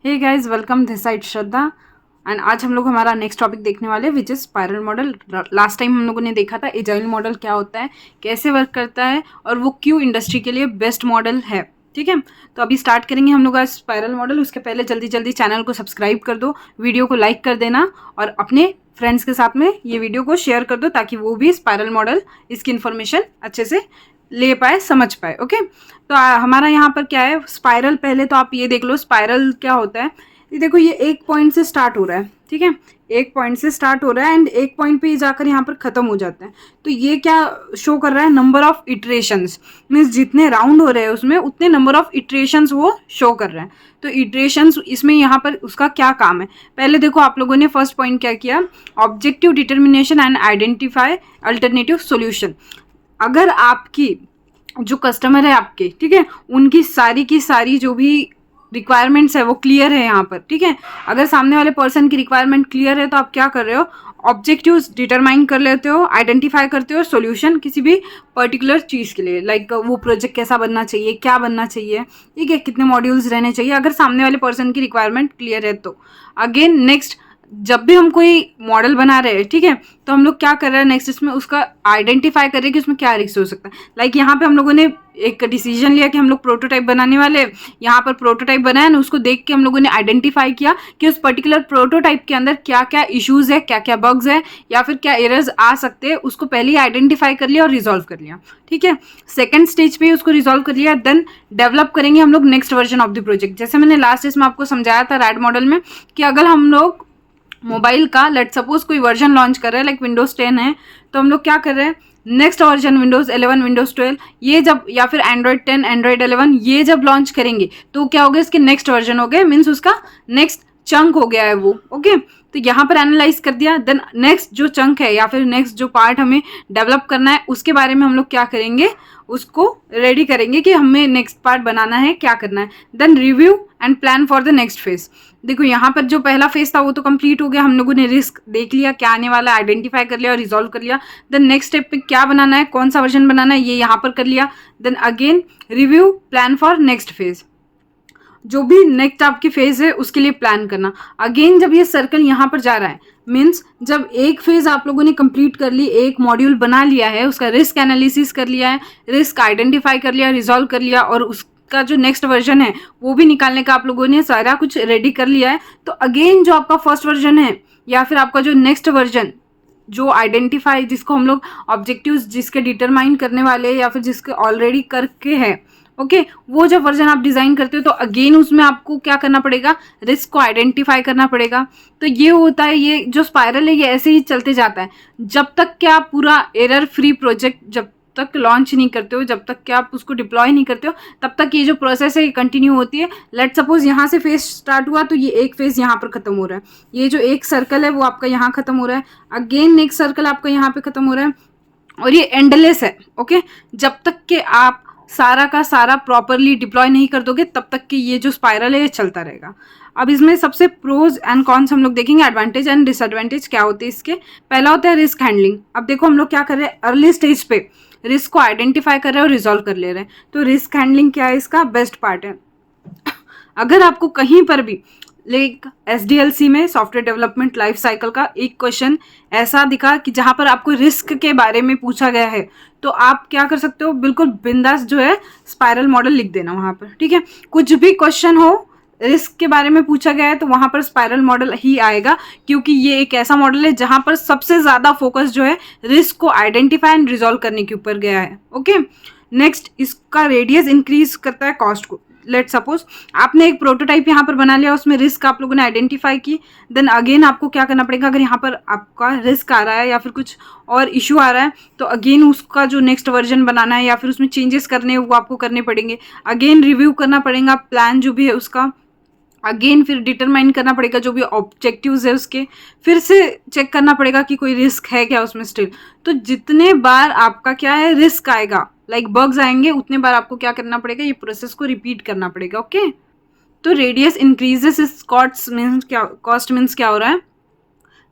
Hey guys, welcome this side Shraddha. And आज हम लोग हमारा नेक्स्ट टॉपिक देखने वाले which is spiral model. Last time हम लोगों ने देखा था एजाइल मॉडल क्या होता है, कैसे वर्क करता है और वो क्यों इंडस्ट्री के लिए बेस्ट मॉडल है। ठीक है, तो अभी स्टार्ट करेंगे हम लोग आज स्पाइरल मॉडल। उसके पहले जल्दी जल्दी चैनल को सब्सक्राइब कर दो, वीडियो को लाइक कर देना और अपने फ्रेंड्स के साथ में ये वीडियो को शेयर कर दो ताकि वो भी स्पाइरल मॉडल इसकी इन्फॉर्मेशन अच्छे से ले पाए, समझ पाए। ओके, तो हमारा यहाँ पर क्या है स्पाइरल। पहले तो आप ये देख लो स्पाइरल क्या होता है। ये देखो, ये एक पॉइंट से स्टार्ट हो रहा है। ठीक है, एक पॉइंट से स्टार्ट हो रहा है एंड एक पॉइंट पे जाकर यहाँ पर खत्म हो जाता है। तो ये क्या शो कर रहा है, नंबर ऑफ इटरेशंस, मीन्स जितने राउंड हो रहे हैं उसमें उतने नंबर ऑफ इटरेशंस वो शो कर रहे हैं। तो इटरेशंस इसमें यहाँ पर उसका क्या काम है, पहले देखो आप लोगों ने फर्स्ट पॉइंट क्या किया, objective determination and identify alternative solution. अगर आपकी जो कस्टमर है आपके, ठीक है, उनकी सारी की सारी जो भी रिक्वायरमेंट्स है वो क्लियर है यहाँ पर। ठीक है, अगर सामने वाले पर्सन की रिक्वायरमेंट क्लियर है तो आप क्या कर रहे हो, ऑब्जेक्टिव्स डिटरमाइन कर लेते हो, आइडेंटिफाई करते हो सोल्यूशन किसी भी पर्टिकुलर चीज़ के लिए। लाइक वो प्रोजेक्ट कैसा बनना चाहिए, क्या बनना चाहिए, ठीक है, कितने मॉड्यूल्स रहने चाहिए, अगर सामने वाले पर्सन की रिक्वायरमेंट क्लियर है तो। अगेन नेक्स्ट, जब भी हम कोई मॉडल बना रहे हैं, ठीक है, तो हम लोग क्या कर रहे हैं नेक्स्ट, इसमें उसका आइडेंटिफाई कर रहे हैं कि उसमें क्या रिस्क हो सकता है। लाइक यहाँ पे हम लोगों ने एक डिसीजन लिया कि हम लोग प्रोटोटाइप बनाने वाले हैं। यहाँ पर प्रोटोटाइप बनाया ना, उसको देख के हम लोगों ने आइडेंटिफाई किया कि उस पर्टिकुलर प्रोटोटाइप के अंदर क्या क्या इश्यूज है, क्या क्या बग्स है या फिर क्या एरर्स आ सकते हैं, उसको पहले ही आइडेंटिफाई कर लिया और रिजॉल्व कर लिया। ठीक है, सेकंड स्टेज पे ही उसको रिजॉल्व कर लिया, देन डेवलप करेंगे हम लोग next version of the project. जैसे मैंने लास्ट स्टेज में आपको समझाया था रैड मॉडल में कि अगर हम लोग मोबाइल का लेट सपोज कोई वर्जन लॉन्च कर रहे हैं, लाइक विंडोज 10 है, तो हम लोग क्या कर रहे हैं, नेक्स्ट वर्जन विंडोज 11, विंडोज 12 ये जब, या फिर एंड्रॉइड 10, एंड्रॉइड 11 ये जब लॉन्च करेंगे तो क्या हो गया, इसके नेक्स्ट वर्जन हो गए, मीन्स उसका नेक्स्ट चंक हो गया है वो। ओके, तो यहाँ पर एनालाइज कर दिया, देन नेक्स्ट जो चंक है या फिर नेक्स्ट जो पार्ट हमें डेवलप करना है उसके बारे में हम लोग क्या करेंगे, उसको रेडी करेंगे कि हमें नेक्स्ट पार्ट बनाना है, क्या करना है। Then review and plan for the next phase. देखो यहाँ पर जो पहला फेज था वो तो कंप्लीट हो गया, हम लोगों ने रिस्क देख लिया क्या आने वाला है, आइडेंटिफाई कर लिया और रिजॉल्व कर लिया। देन नेक्स्ट स्टेप पे क्या बनाना है, कौन सा वर्जन बनाना है, ये यहाँ पर कर लिया। Then again review, plan for next phase, जो भी नेक्स्ट आपकी फेज है उसके लिए प्लान करना। अगेन जब ये सर्कल यहाँ पर जा रहा है, मीन्स जब एक फेज आप लोगों ने कंप्लीट कर ली, एक मॉड्यूल बना लिया है, उसका रिस्क एनालिसिस कर लिया है, रिस्क आइडेंटिफाई कर लिया, रिजॉल्व कर लिया और उसका जो नेक्स्ट वर्जन है वो भी निकालने का आप लोगों ने सारा कुछ रेडी कर लिया है। तो अगेन जो आपका फर्स्ट वर्जन है या फिर आपका जो नेक्स्ट वर्जन जो आइडेंटिफाई, जिसको हम लोग ऑब्जेक्टिव्स जिसके डिटरमाइन करने वाले या फिर जिसके ऑलरेडी करके है, ओके, वो जब वर्जन आप डिजाइन करते हो तो अगेन उसमें आपको क्या करना पड़ेगा, रिस्क को आइडेंटिफाई करना पड़ेगा। तो ये होता है, ये जो स्पाइरल है ये ऐसे ही चलते जाता है जब तक कि आप पूरा एरर फ्री प्रोजेक्ट जब तक लॉन्च नहीं करते हो, जब तक कि आप उसको डिप्लॉय नहीं करते हो, तब तक ये जो प्रोसेस है ये कंटिन्यू होती है। लेट सपोज यहाँ से फेज स्टार्ट हुआ तो ये एक फेज यहाँ पर खत्म हो रहा है, ये जो एक सर्कल है वो आपका यहाँ खत्म हो रहा है, अगेन नेक्स्ट सर्कल आपका यहाँ पे खत्म हो रहा है और ये एंडलेस है। ओके, जब तक कि आप सारा का सारा प्रॉपरली डिप्लॉय नहीं कर दोगे तब तक कि ये जो स्पाइरल है ये चलता रहेगा। अब इसमें सबसे प्रोज एंड कॉन्स हम लोग देखेंगे, एडवांटेज एंड डिसएडवांटेज क्या होते हैं इसके। पहला होता है रिस्क हैंडलिंग। अब देखो हम लोग क्या कर रहे हैं, अर्ली स्टेज पे रिस्क को आइडेंटिफाई कर रहे हैं और रिजॉल्व कर ले रहे हैं। तो रिस्क हैंडलिंग क्या है, इसका बेस्ट पार्ट है। अगर आपको कहीं पर भी लाइक SDLC में सॉफ्टवेयर डेवलपमेंट लाइफ साइकिल का एक क्वेश्चन ऐसा दिखा कि जहां पर आपको रिस्क के बारे में पूछा गया है, तो आप क्या कर सकते हो, बिल्कुल बिंदास जो है स्पाइरल मॉडल लिख देना वहां पर। ठीक है, कुछ भी क्वेश्चन हो रिस्क के बारे में पूछा गया है तो वहां पर स्पाइरल मॉडल ही आएगा, क्योंकि ये एक ऐसा मॉडल है जहां पर सबसे ज्यादा फोकस जो है रिस्क को आइडेंटिफाई एंड रिजॉल्व करने के ऊपर गया है। ओके, नेक्स्ट इसका रेडियस इंक्रीज करता है कॉस्ट को। लेट सपोज आपने एक प्रोटोटाइप यहाँ पर बना लिया, उसमें रिस्क आप लोगों ने आइडेंटिफाई की, देन अगेन आपको क्या करना पड़ेगा, अगर यहाँ पर आपका रिस्क आ रहा है या फिर कुछ और इशू आ रहा है तो अगेन उसका जो नेक्स्ट वर्जन बनाना है या फिर उसमें चेंजेस करने हैं वो आपको करने पड़ेंगे। अगेन रिव्यू करना पड़ेगा प्लान जो भी है उसका, अगेन फिर डिटरमाइन करना पड़ेगा जो भी ऑब्जेक्टिव्स है उसके, फिर से चेक करना पड़ेगा कि कोई रिस्क है क्या उसमें स्टिल। तो जितने बार आपका क्या है रिस्क आएगा, लाइक बग्स आएंगे, उतने बार आपको क्या करना पड़ेगा, ये प्रोसेस को रिपीट करना पड़ेगा। ओके, तो रेडियस इंक्रीजेस इस कॉस्ट मीन्स क्या हो रहा है,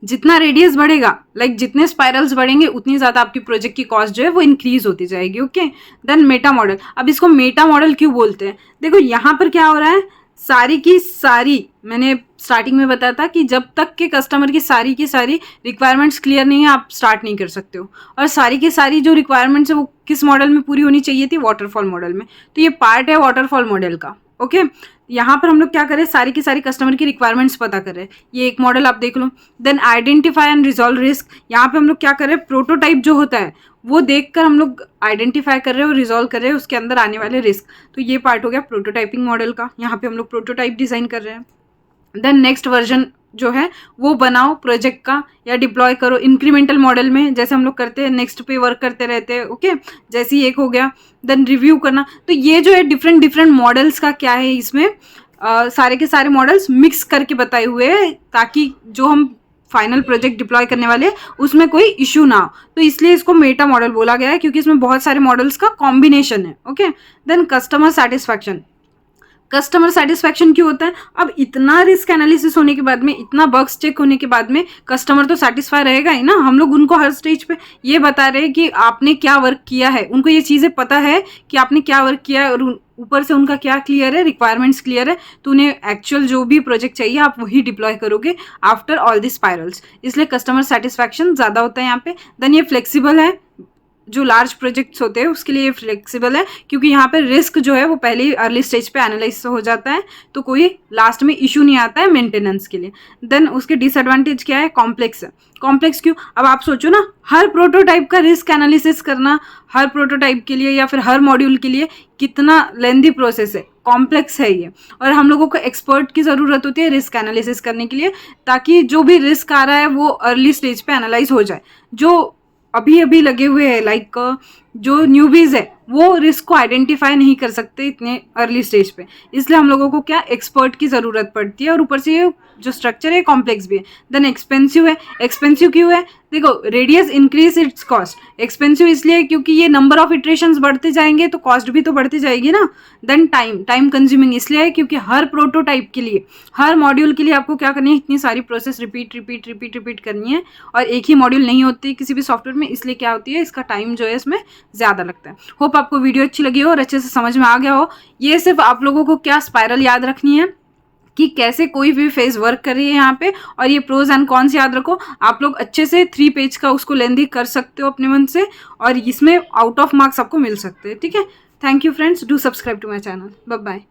जितना रेडियस बढ़ेगा, लाइक जितने स्पाइरल्स बढ़ेंगे उतनी ज्यादा आपकी प्रोजेक्ट की कॉस्ट जो है वो इंक्रीज होती जाएगी। Okay, then meta model. अब इसको मेटा मॉडल क्यों बोलते हैं, देखो यहाँ पर क्या हो रहा है, सारी की सारी, मैंने स्टार्टिंग में बताया था कि जब तक के कस्टमर की सारी रिक्वायरमेंट्स क्लियर नहीं है आप स्टार्ट नहीं कर सकते हो। और सारी की सारी जो रिक्वायरमेंट्स है वो किस मॉडल में पूरी होनी चाहिए थी, वाटरफॉल मॉडल में। तो ये पार्ट है वाटरफॉल मॉडल का। ओके, यहाँ पर हम लोग क्या करें, सारी की सारी कस्टमर की रिक्वायरमेंट्स पता कर रहे हैं। ये एक मॉडल आप देख लो। Then identify and resolve risk, यहाँ पे हम लोग क्या कर रहे हैं, प्रोटोटाइप जो होता है वो देखकर हम लोग आइडेंटिफाई कर रहे हैं और रिजॉल्व कर रहे हैं उसके अंदर आने वाले रिस्क। तो ये पार्ट हो गया प्रोटोटाइपिंग मॉडल का, यहाँ पे हम लोग प्रोटोटाइप डिजाइन कर रहे हैं। देन नेक्स्ट वर्जन जो है वो बनाओ प्रोजेक्ट का या डिप्लॉय करो इंक्रीमेंटल मॉडल में, जैसे हम लोग करते हैं, नेक्स्ट पे वर्क करते रहते हैं। ओके, जैसे ही एक हो गया, देन रिव्यू करना। तो ये जो है डिफरेंट मॉडल्स का क्या है, इसमें सारे के सारे मॉडल्स मिक्स करके बताए हुए हैं ताकि जो हम फाइनल प्रोजेक्ट डिप्लॉय करने वाले उसमें कोई इशू ना हो। तो इसलिए इसको मेटा मॉडल बोला गया है, क्योंकि इसमें बहुत सारे मॉडल्स का कॉम्बिनेशन है। Okay, then customer satisfaction. Customer satisfaction क्यों होता है, अब इतना रिस्क एनालिसिस होने के बाद में, इतना बग्स चेक होने के बाद में कस्टमर तो सेटिस्फाई रहेगा ही ना। हम लोग उनको हर स्टेज पे ये बता रहे हैं कि आपने क्या वर्क किया है, उनको ये चीज़ें पता है कि आपने क्या वर्क किया है, और ऊपर से उनका क्या क्लियर है, रिक्वायरमेंट्स क्लियर है। तो उन्हें एक्चुअल जो भी प्रोजेक्ट चाहिए आप वही डिप्लॉय करोगे आफ्टर ऑल दी स्पाइरल्स। इसलिए कस्टमर सेटिस्फैक्शन ज़्यादा होता है यहाँ पे। देन ये फ्लेक्सिबल है, जो लार्ज प्रोजेक्ट्स होते हैं उसके लिए ये फ्लेक्सिबल है, क्योंकि यहाँ पे रिस्क जो है वो पहले ही अर्ली स्टेज पे एनालाइज हो जाता है, तो कोई लास्ट में इशू नहीं आता है मेंटेनेंस के लिए। देन उसके डिसएडवांटेज क्या है, कॉम्प्लेक्स है। कॉम्प्लेक्स क्यों, अब आप सोचो ना, हर प्रोटोटाइप का रिस्क एनालिसिस करना हर प्रोटोटाइप के लिए या फिर हर मॉड्यूल के लिए कितना लेंदी प्रोसेस है, कॉम्प्लेक्स है ये। और हम लोगों को एक्सपर्ट की ज़रूरत होती है रिस्क एनालिसिस करने के लिए, ताकि जो भी रिस्क आ रहा है वो अर्ली स्टेज पे एनालाइज हो जाए। जो अभी अभी लगे हुए हैं, लाइक जो न्यूबीज है वो रिस्क को आइडेंटिफाई नहीं कर सकते इतने अर्ली स्टेज पे, इसलिए हम लोगों को क्या एक्सपर्ट की ज़रूरत पड़ती है। और ऊपर से ये जो स्ट्रक्चर है कॉम्प्लेक्स भी है। देन एक्सपेंसिव है। एक्सपेंसिव क्यों है, देखो radius increase its cost. Expensive इसलिए क्योंकि ये नंबर ऑफ इटरेशंस बढ़ते जाएंगे तो कॉस्ट भी तो बढ़ती जाएगी ना। देन टाइम कंज्यूमिंग इसलिए है क्योंकि हर प्रोटोटाइप के लिए, हर मॉड्यूल के लिए आपको क्या करनी है, इतनी सारी प्रोसेस रिपीट करनी है। और एक ही मॉड्यूल नहीं होती किसी भी सॉफ्टवेयर में, इसलिए क्या होती है, इसका टाइम जो है इसमें ज़्यादा लगता है। होप आपको वीडियो अच्छी लगी हो और अच्छे से समझ में आ गया हो। ये सिर्फ आप लोगों को क्या स्पाइरल याद रखनी है कि कैसे कोई भी फेज वर्क कर रही है यहाँ पे, और ये प्रोज एंड कॉन्स याद रखो। आप लोग अच्छे से 3 पेज का उसको लेंदी कर सकते हो अपने मन से, और इसमें आउट ऑफ मार्क्स आपको मिल सकते हैं। ठीक है, thank you friends, do subscribe to my channel. Bye bye.